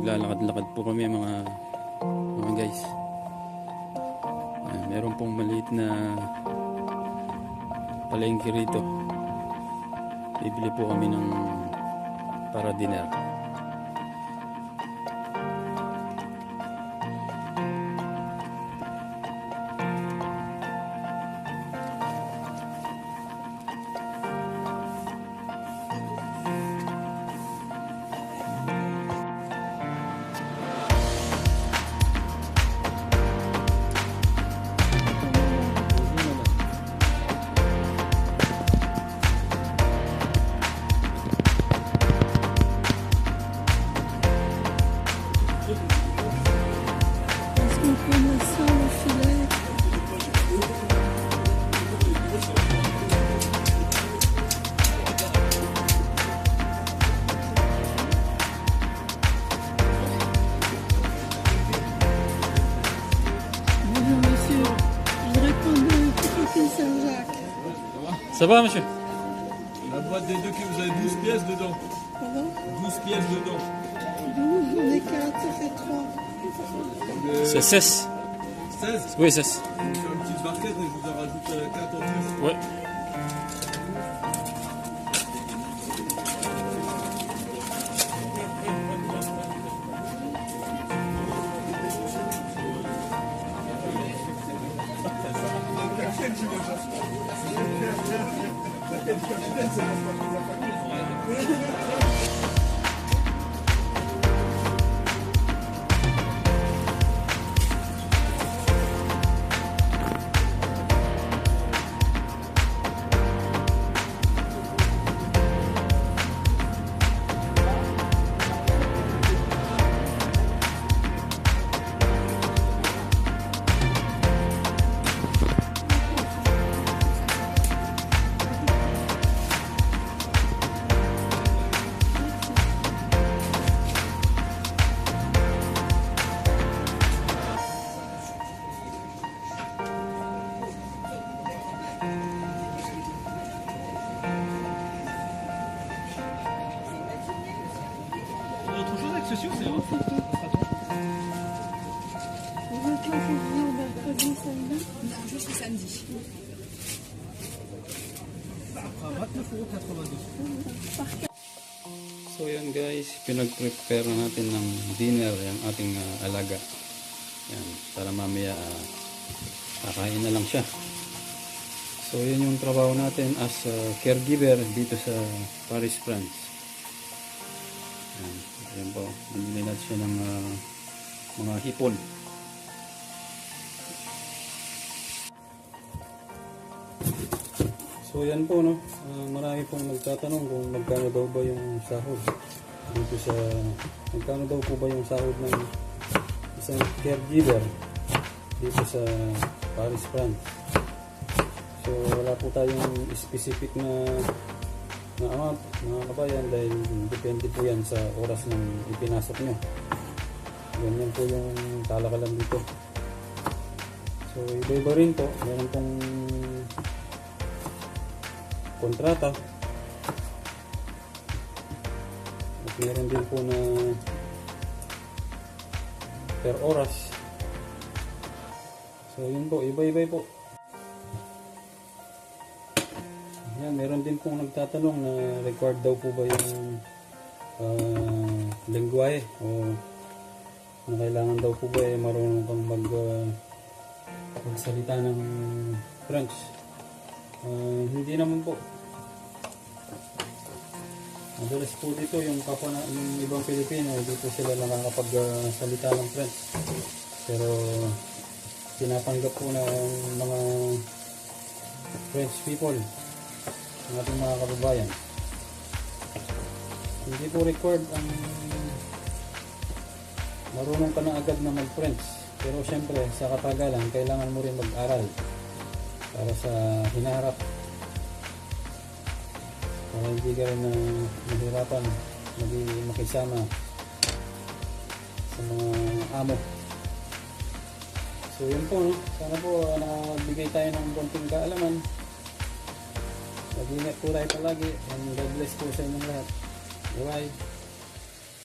naglalakad-lakad po kami mga guys. Meron pong maliit na palengke rito. Bibili po kami ng para dinner. Ça va, monsieur? La boîte des deux que vous avez 12 pièces dedans. Pardon? 12 pièces dedans. 12, on est 4, ça fait 3. C'est 16. 16. Oui, 16. Je vais faire une petite barquette et je vous en rajoute 4 en plus. Ouais. Autre chose avec ce sûr, c'est Vous êtes là pour venir mercredi, samedi? Non, juste le samedi. à 29,82 €. So yan guys, pinag-prepare na natin ng dinner yung ating alaga. Yan, para mamaya kakain na lang siya. So yan yung trabaho natin as caregiver dito sa Paris, France. Yan, yan po, bibili natin siya ng mga hipon. So yan po, no, marami pong nagtatanong kung magkano daw ba yung sahod dito sa, magkano daw po ba yung sahod ng isang caregiver dito sa Paris, France. So wala po tayong specific na amount mga kabayan dahil depende po yan sa oras ng ipinasok nyo. Ganyan po yung talakalan dito. So iba-iba rin po, meron pong kontrata at meron din po na per oras. So yun po, iba-iba po. Yan, meron din pong nagtatanong na required daw po ba yung lengguwahe o na kailangan daw po ba marunong kang magsalita ng French. Hindi naman po. Madalas po dito yung kapwa na yung ibang Pilipino, dito sila nakakapagsalita ng French. Pero pinapanggap po ng mga French people, ng ating mga kababayan. Hindi po required ang marunong ka na agad na mag-French. Pero syempre sa katagalan kailangan mo rin mag-aral para sa hinaharap. Para hindi ka rin mahirapan makisama sa mga amo. So yun po, no? Sana po nakabigay tayo ng konting kaalaman. Mag-ingat po tayo palagi and God bless po sa inyong lahat. Bye bye.